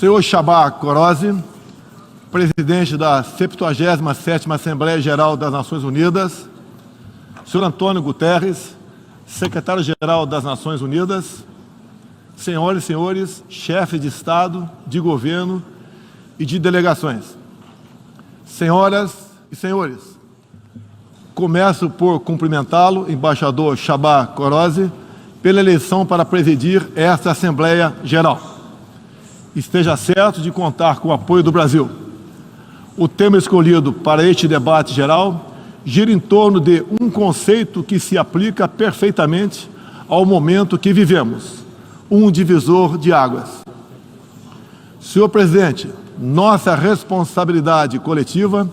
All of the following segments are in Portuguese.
Senhor Csaba Kőrösi, presidente da 77ª Assembleia Geral das Nações Unidas, senhor Antônio Guterres, secretário-geral das Nações Unidas, senhoras e senhores, chefes de Estado, de governo e de delegações. Senhoras e senhores, começo por cumprimentá-lo, embaixador Csaba Kőrösi, pela eleição para presidir esta Assembleia Geral. Esteja certo de contar com o apoio do Brasil. O tema escolhido para este debate geral gira em torno de um conceito que se aplica perfeitamente ao momento que vivemos, um divisor de águas. Senhor presidente, nossa responsabilidade coletiva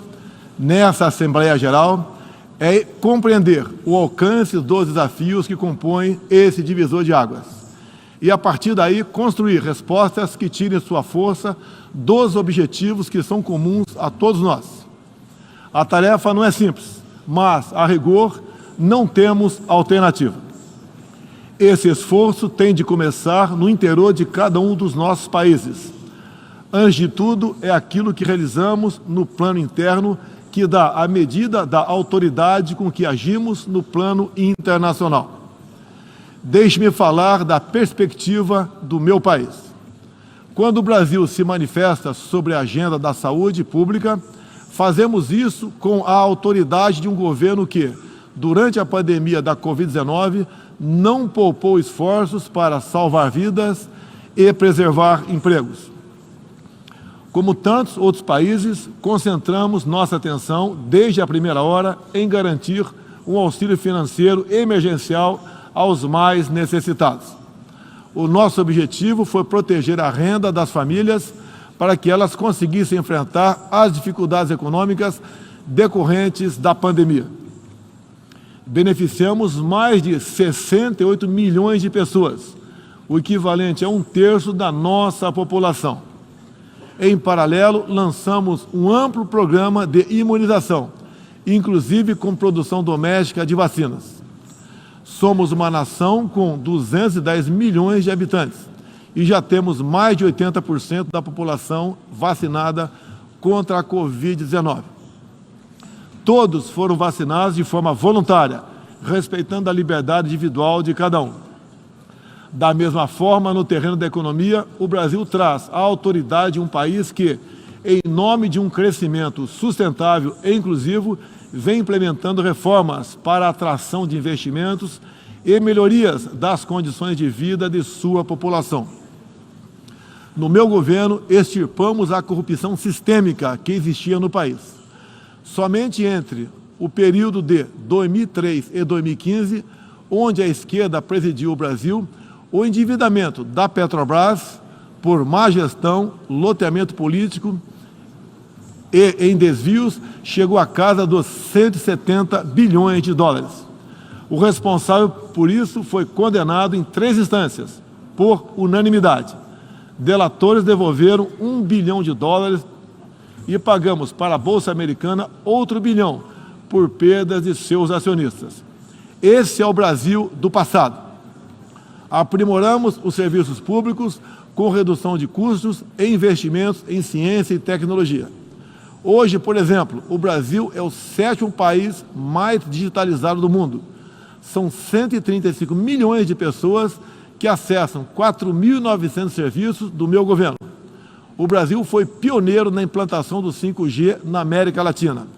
nessa Assembleia Geral é compreender o alcance dos desafios que compõem esse divisor de águas e, a partir daí, construir respostas que tirem sua força dos objetivos que são comuns a todos nós. A tarefa não é simples, mas, a rigor, não temos alternativa. Esse esforço tem de começar no interior de cada um dos nossos países. Antes de tudo, é aquilo que realizamos no plano interno que dá a medida da autoridade com que agimos no plano internacional. Deixe-me falar da perspectiva do meu país. Quando o Brasil se manifesta sobre a agenda da saúde pública, fazemos isso com a autoridade de um governo que, durante a pandemia da Covid-19, não poupou esforços para salvar vidas e preservar empregos. Como tantos outros países, concentramos nossa atenção, desde a primeira hora, em garantir um auxílio financeiro emergencial aos mais necessitados. O nosso objetivo foi proteger a renda das famílias para que elas conseguissem enfrentar as dificuldades econômicas decorrentes da pandemia. Beneficiamos mais de 68 milhões de pessoas, o equivalente a 1/3 da nossa população. Em paralelo, lançamos um amplo programa de imunização, inclusive com produção doméstica de vacinas. Somos uma nação com 210 milhões de habitantes e já temos mais de 80% da população vacinada contra a Covid-19. Todos foram vacinados de forma voluntária, respeitando a liberdade individual de cada um. Da mesma forma, no terreno da economia, o Brasil traz a autoridade de um país que, em nome de um crescimento sustentável e inclusivo, vem implementando reformas para a atração de investimentos e melhorias das condições de vida de sua população. No meu governo, extirpamos a corrupção sistêmica que existia no país. Somente entre o período de 2003 e 2015, onde a esquerda presidiu o Brasil, o endividamento da Petrobras, por má gestão, loteamento político e em desvios, chegou à casa dos 170 bilhões de dólares. O responsável por isso foi condenado em 3 instâncias, por unanimidade. Delatores devolveram 1 bilhão de dólares e pagamos para a Bolsa Americana outro bilhão por perdas de seus acionistas. Esse é o Brasil do passado. Aprimoramos os serviços públicos com redução de custos e investimentos em ciência e tecnologia. Hoje, por exemplo, o Brasil é o 7º país mais digitalizado do mundo. São 135 milhões de pessoas que acessam 4.900 serviços do meu governo. O Brasil foi pioneiro na implantação do 5G na América Latina.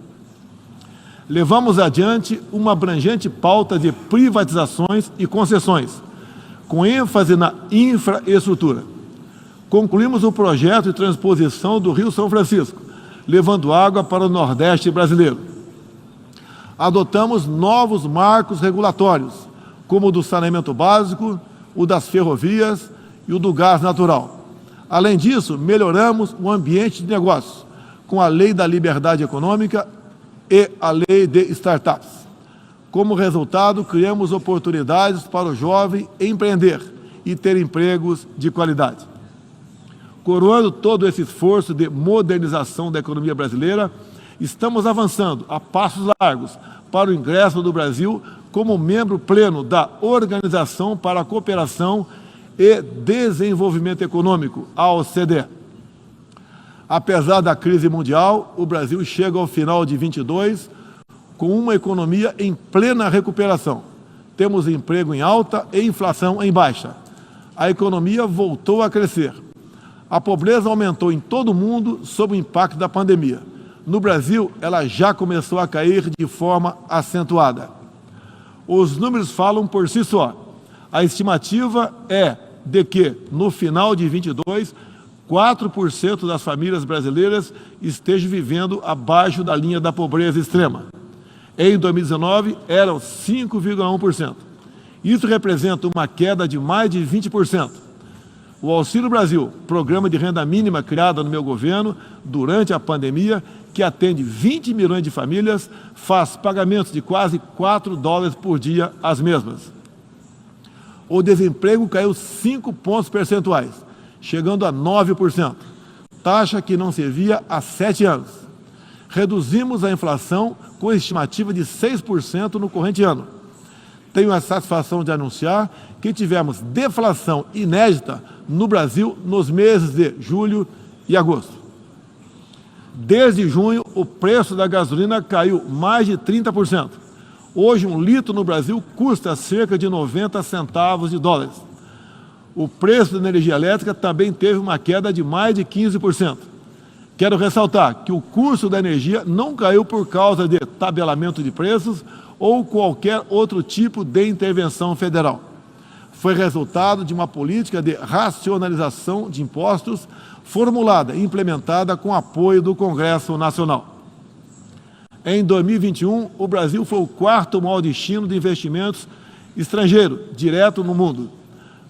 Levamos adiante uma abrangente pauta de privatizações e concessões, com ênfase na infraestrutura. Concluímos o projeto de transposição do Rio São Francisco, levando água para o Nordeste brasileiro. Adotamos novos marcos regulatórios, como o do saneamento básico, o das ferrovias e o do gás natural. Além disso, melhoramos o ambiente de negócios, com a Lei da Liberdade Econômica e a Lei de Startups. Como resultado, criamos oportunidades para o jovem empreender e ter empregos de qualidade. Coroando todo esse esforço de modernização da economia brasileira, estamos avançando a passos largos para o ingresso do Brasil como membro pleno da Organização para a Cooperação e Desenvolvimento Econômico, a OCDE. Apesar da crise mundial, o Brasil chega ao final de 22 com uma economia em plena recuperação. Temos emprego em alta e inflação em baixa. A economia voltou a crescer. A pobreza aumentou em todo o mundo sob o impacto da pandemia. No Brasil, ela já começou a cair de forma acentuada. Os números falam por si só. A estimativa é de que, no final de 22, 4% das famílias brasileiras estejam vivendo abaixo da linha da pobreza extrema. Em 2019, eram 5,1%. Isso representa uma queda de mais de 20%. O Auxílio Brasil, programa de renda mínima criado no meu governo durante a pandemia, que atende 20 milhões de famílias, faz pagamentos de quase $4 por dia às mesmas. O desemprego caiu 5 pontos percentuais, chegando a 9%, taxa que não se via há 7 anos. Reduzimos a inflação com estimativa de 6% no corrente ano. Tenho a satisfação de anunciar que tivemos deflação inédita no Brasil nos meses de julho e agosto. Desde junho, o preço da gasolina caiu mais de 30%. Hoje, um litro no Brasil custa cerca de 90 centavos de dólares. O preço da energia elétrica também teve uma queda de mais de 15%. Quero ressaltar que o custo da energia não caiu por causa de tabelamento de preços ou qualquer outro tipo de intervenção federal. Foi resultado de uma política de racionalização de impostos formulada e implementada com apoio do Congresso Nacional. Em 2021, o Brasil foi o quarto maior destino de investimentos estrangeiros direto no mundo.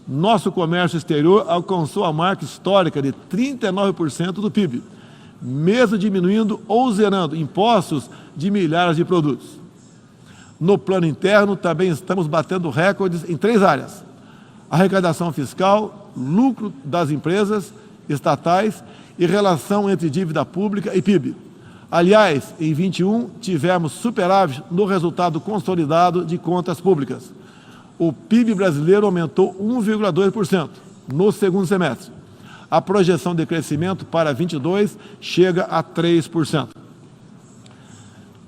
Nosso comércio exterior alcançou a marca histórica de 39% do PIB, mesmo diminuindo ou zerando impostos de milhares de produtos. No plano interno, também estamos batendo recordes em 3 áreas: arrecadação fiscal, lucro das empresas estatais e relação entre dívida pública e PIB. Aliás, em 21, tivemos superávit no resultado consolidado de contas públicas. O PIB brasileiro aumentou 1,2% no segundo semestre. A projeção de crescimento para 22 chega a 3%.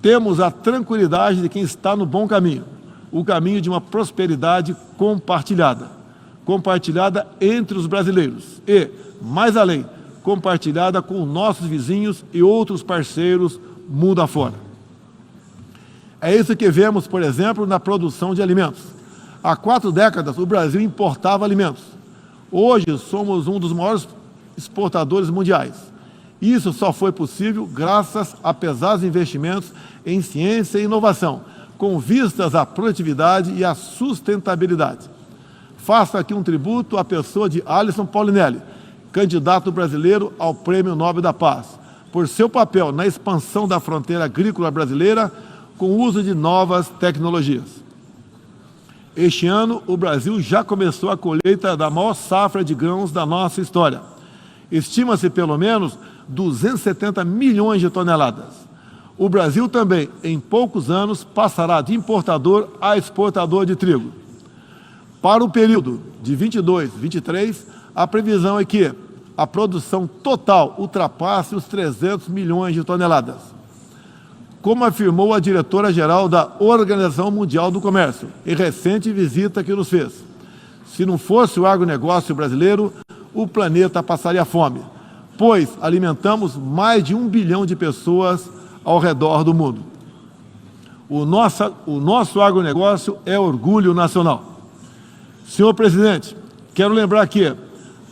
Temos a tranquilidade de quem está no bom caminho, o caminho de uma prosperidade compartilhada entre os brasileiros e, mais além, compartilhada com nossos vizinhos e outros parceiros mundo afora. É isso que vemos, por exemplo, na produção de alimentos. Há 4 décadas, o Brasil importava alimentos. Hoje, somos um dos maiores exportadores mundiais. Isso só foi possível graças a pesados investimentos em ciência e inovação, com vistas à produtividade e à sustentabilidade. Faço aqui um tributo à pessoa de Alisson Paulinelli, candidato brasileiro ao Prêmio Nobel da Paz, por seu papel na expansão da fronteira agrícola brasileira com o uso de novas tecnologias. Este ano, o Brasil já começou a colheita da maior safra de grãos da nossa história. Estima-se pelo menos 270 milhões de toneladas. O Brasil também, em poucos anos, passará de importador a exportador de trigo. Para o período de 22-23, a previsão é que a produção total ultrapasse os 300 milhões de toneladas. Como afirmou a diretora-geral da Organização Mundial do Comércio, em recente visita que nos fez, se não fosse o agronegócio brasileiro, o planeta passaria fome, pois alimentamos mais de 1 bilhão de pessoas ao redor do mundo. O nosso agronegócio é orgulho nacional. Senhor presidente, quero lembrar que,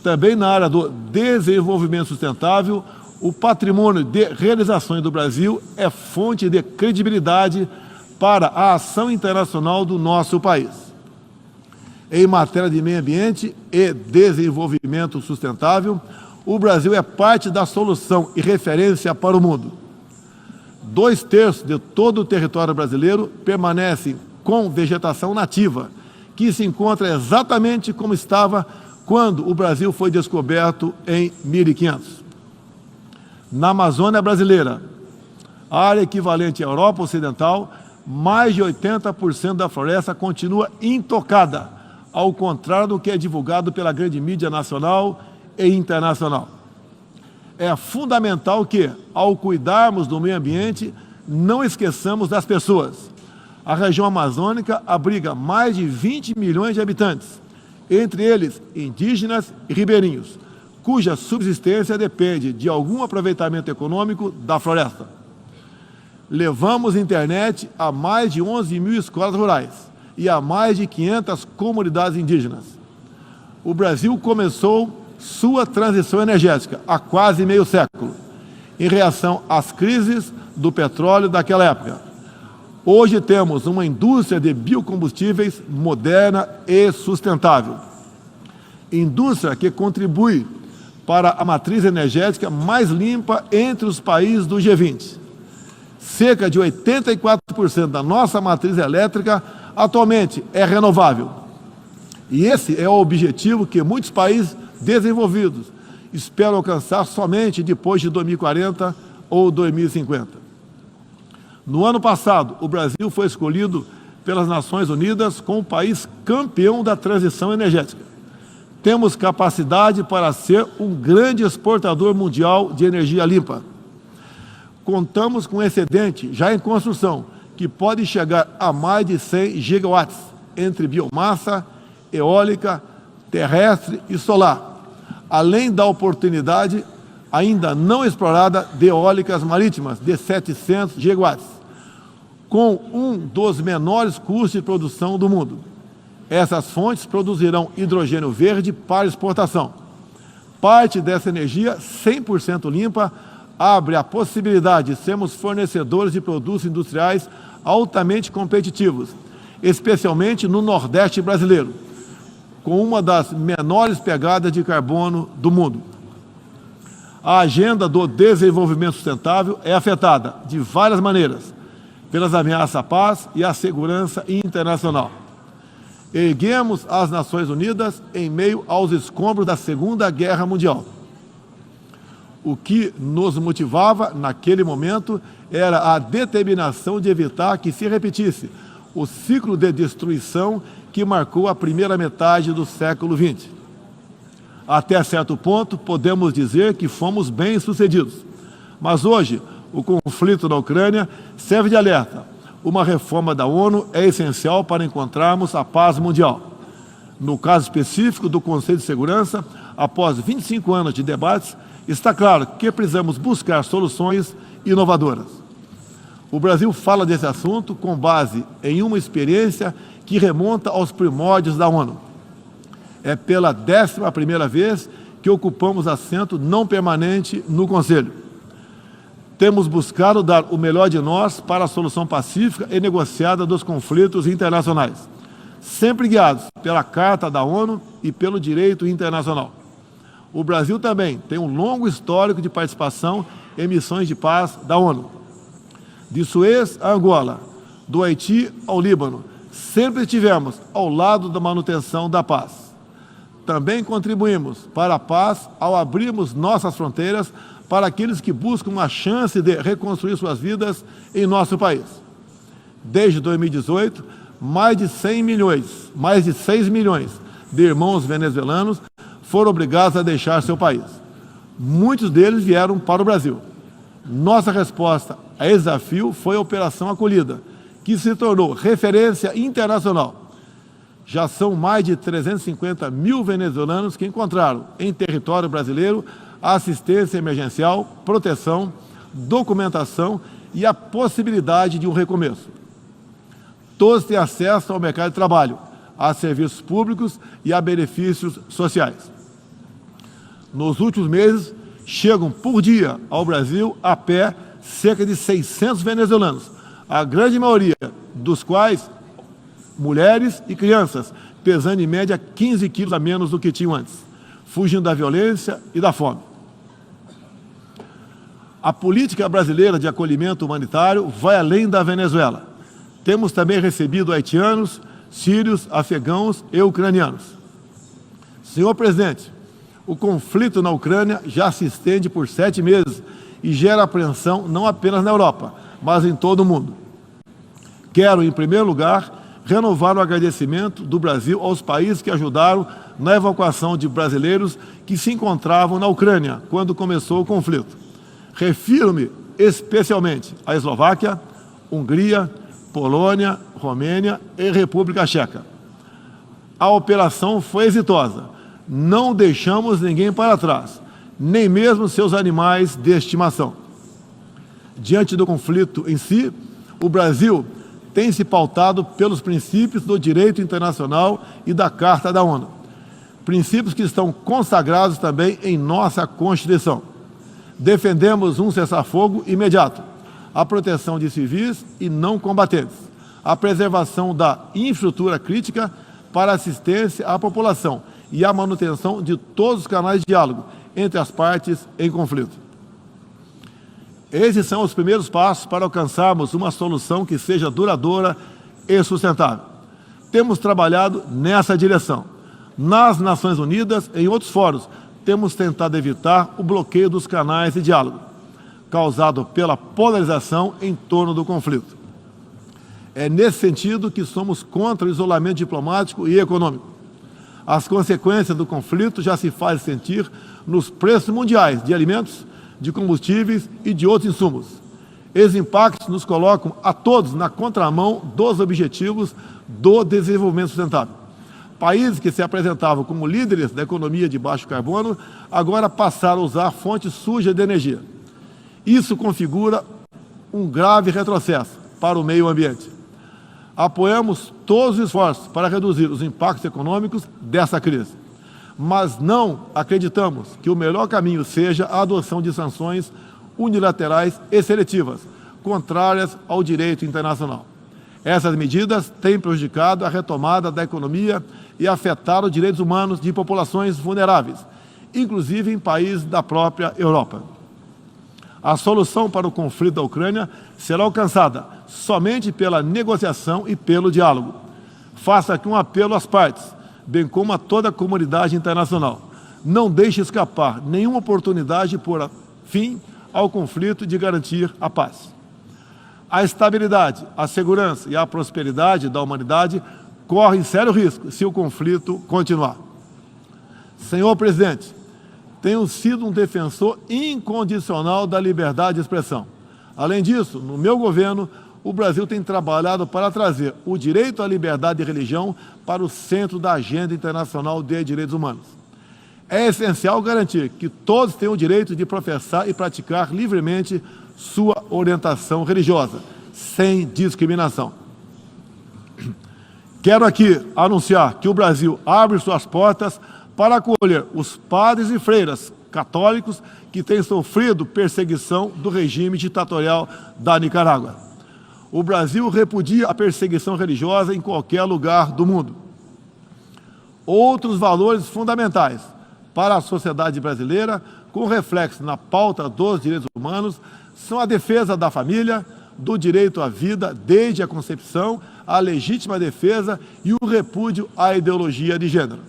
também na área do desenvolvimento sustentável, o patrimônio de realizações do Brasil é fonte de credibilidade para a ação internacional do nosso país. Em matéria de meio ambiente e desenvolvimento sustentável, o Brasil é parte da solução e referência para o mundo. 2/3 de todo o território brasileiro permanecem com vegetação nativa, que se encontra exatamente como estava quando o Brasil foi descoberto em 1500. Na Amazônia brasileira, área equivalente à Europa Ocidental, mais de 80% da floresta continua intocada, ao contrário do que é divulgado pela grande mídia nacional e internacional. é fundamental que, ao cuidarmos do meio ambiente, não esqueçamos das pessoas. A região amazônica abriga mais de 20 milhões de habitantes, entre eles indígenas e ribeirinhos, cuja subsistência depende de algum aproveitamento econômico da floresta. Levamos internet a mais de 11 mil escolas rurais e a mais de 500 comunidades indígenas. O Brasil começou sua transição energética há quase meio século, em reação às crises do petróleo daquela época. Hoje temos uma indústria de biocombustíveis moderna e sustentável. Indústria que contribui para a matriz energética mais limpa entre os países do G20. Cerca de 84% da nossa matriz elétrica atualmente é renovável. E esse é o objetivo que muitos países desenvolvidos esperam alcançar somente depois de 2040 ou 2050. No ano passado, o Brasil foi escolhido pelas Nações Unidas como o país campeão da transição energética. Temos capacidade para ser um grande exportador mundial de energia limpa. Contamos com um excedente já em construção, que pode chegar a mais de 100 gigawatts, entre biomassa, eólica, terrestre e solar, além da oportunidade ainda não explorada de eólicas marítimas de 700 gigawatts, com um dos menores custos de produção do mundo. Essas fontes produzirão hidrogênio verde para exportação. Parte dessa energia 100% limpa abre a possibilidade de sermos fornecedores de produtos industriais altamente competitivos, especialmente no Nordeste brasileiro, com uma das menores pegadas de carbono do mundo. A agenda do desenvolvimento sustentável é afetada de várias maneiras pelas ameaças à paz e à segurança internacional. Erguemos as Nações Unidas em meio aos escombros da Segunda Guerra Mundial. O que nos motivava naquele momento era a determinação de evitar que se repetisse o ciclo de destruição que marcou a primeira metade do século XX. Até certo ponto, podemos dizer que fomos bem-sucedidos. Mas hoje, o conflito na Ucrânia serve de alerta. Uma reforma da ONU é essencial para encontrarmos a paz mundial. No caso específico do Conselho de Segurança, após 25 anos de debates, está claro que precisamos buscar soluções inovadoras. O Brasil fala desse assunto com base em uma experiência que remonta aos primórdios da ONU. É pela 11ª vez que ocupamos assento não permanente no Conselho. Temos buscado dar o melhor de nós para a solução pacífica e negociada dos conflitos internacionais, sempre guiados pela Carta da ONU e pelo direito internacional. O Brasil também tem um longo histórico de participação em missões de paz da ONU. De Suez a Angola, do Haiti ao Líbano, sempre estivemos ao lado da manutenção da paz. Também contribuímos para a paz ao abrirmos nossas fronteiras para aqueles que buscam uma chance de reconstruir suas vidas em nosso país. Desde 2018, mais de 6 milhões de irmãos venezuelanos foram obrigados a deixar seu país. Muitos deles vieram para o Brasil. Nossa resposta a esse desafio foi a Operação Acolhida, que se tornou referência internacional. Já são mais de 350 mil venezuelanos que encontraram em território brasileiro assistência emergencial, proteção, documentação e a possibilidade de um recomeço. Todos têm acesso ao mercado de trabalho, a serviços públicos e a benefícios sociais. Nos últimos meses, chegam por dia ao Brasil a pé cerca de 600 venezuelanos, a grande maioria dos quais mulheres e crianças, pesando em média 15 quilos a menos do que tinham antes, fugindo da violência e da fome. A política brasileira de acolhimento humanitário vai além da Venezuela. Temos também recebido haitianos, sírios, afegãos e ucranianos. Senhor presidente, o conflito na Ucrânia já se estende por 7 meses e gera apreensão não apenas na Europa, mas em todo o mundo. Quero, em primeiro lugar, renovar o agradecimento do Brasil aos países que ajudaram na evacuação de brasileiros que que se encontravam na Ucrânia quando começou o conflito. Refiro-me especialmente à Eslováquia, Hungria, Polônia, Romênia e República Tcheca. A operação foi exitosa. Não deixamos ninguém para trás, nem mesmo seus animais de estimação. Diante do conflito em si, o Brasil tem se pautado pelos princípios do direito internacional e da Carta da ONU. Princípios que estão consagrados também em nossa Constituição. Defendemos um cessar-fogo imediato, a proteção de civis e não combatentes, a preservação da infraestrutura crítica para assistência à população e a manutenção de todos os canais de diálogo entre as partes em conflito. Esses são os primeiros passos para alcançarmos uma solução que seja duradoura e sustentável. Temos trabalhado nessa direção. Nas Nações Unidas e em outros fóruns, temos tentado evitar o bloqueio dos canais de diálogo, causado pela polarização em torno do conflito. É nesse sentido que somos contra o isolamento diplomático e econômico. As consequências do conflito já se fazem sentir nos preços mundiais de alimentos, de combustíveis e de outros insumos. Esses impactos nos colocam a todos na contramão dos objetivos do desenvolvimento sustentável. Países que se apresentavam como líderes da economia de baixo carbono, agora passaram a usar fontes sujas de energia. Isso configura um grave retrocesso para o meio ambiente. Apoiamos todos os esforços para reduzir os impactos econômicos dessa crise, mas não acreditamos que o melhor caminho seja a adoção de sanções unilaterais e seletivas, contrárias ao direito internacional. Essas medidas têm prejudicado a retomada da economia e afetado os direitos humanos de populações vulneráveis, inclusive em países da própria Europa. A solução para o conflito da Ucrânia será alcançada somente pela negociação e pelo diálogo. Faço aqui um apelo às partes, bem como a toda a comunidade internacional. Não deixe escapar nenhuma oportunidade de pôr fim ao conflito e de garantir a paz. A estabilidade, a segurança e a prosperidade da humanidade correm sério risco se o conflito continuar. Senhor presidente, tenho sido um defensor incondicional da liberdade de expressão. Além disso, no meu governo, o Brasil tem trabalhado para trazer o direito à liberdade de religião para o centro da agenda internacional de direitos humanos. É essencial garantir que todos tenham o direito de professar e praticar livremente sua orientação religiosa, sem discriminação. Quero aqui anunciar que o Brasil abre suas portas para acolher os padres e freiras católicos que têm sofrido perseguição do regime ditatorial da Nicarágua. O Brasil repudia a perseguição religiosa em qualquer lugar do mundo. Outros valores fundamentais para a sociedade brasileira, com reflexo na pauta dos direitos humanos, são a defesa da família, do direito à vida desde a concepção, a legítima defesa e o repúdio à ideologia de gênero.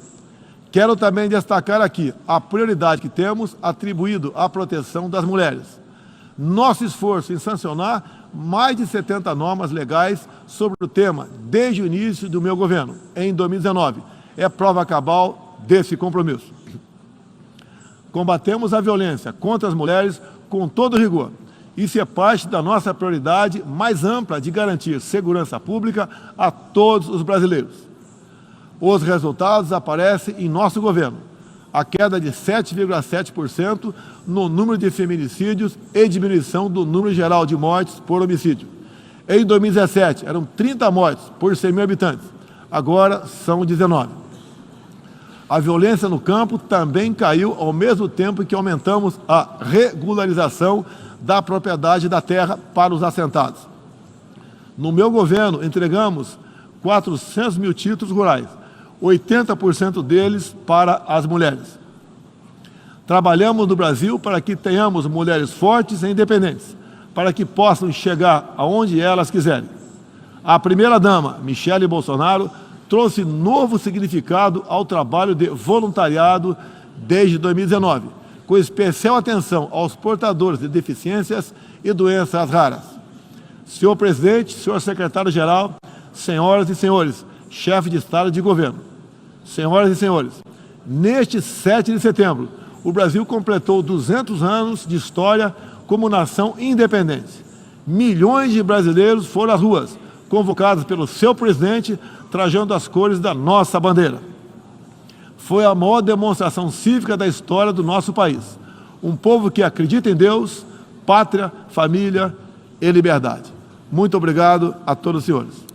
Quero também destacar aqui a prioridade que temos atribuído à proteção das mulheres. Nosso esforço em sancionar mais de 70 normas legais sobre o tema desde o início do meu governo, em 2019, é prova cabal desse compromisso. Combatemos a violência contra as mulheres com todo rigor. Isso é parte da nossa prioridade mais ampla de garantir segurança pública a todos os brasileiros. Os resultados aparecem em nosso governo. A queda de 7,7% no número de feminicídios e diminuição do número geral de mortes por homicídio. Em 2017, eram 30 mortes por 100 mil habitantes. Agora são 19. A violência no campo também caiu ao mesmo tempo que aumentamos a regularização da propriedade da terra para os assentados. No meu governo, entregamos 400 mil títulos rurais, 80% deles para as mulheres. Trabalhamos no Brasil para que tenhamos mulheres fortes e independentes, para que possam chegar aonde elas quiserem. A primeira-dama, Michele Bolsonaro, trouxe novo significado ao trabalho de voluntariado desde 2019, com especial atenção aos portadores de deficiências e doenças raras. Senhor presidente, senhor secretário-geral, senhoras e senhores, chefe de Estado e de governo, senhoras e senhores, Neste 7 de setembro, o Brasil completou 200 anos de história como nação independente. Milhões de brasileiros foram às ruas, convocados pelo seu presidente, trajando as cores da nossa bandeira. Foi a maior demonstração cívica da história do nosso país. Um povo que acredita em Deus, pátria, família e liberdade. Muito obrigado a todos os senhores.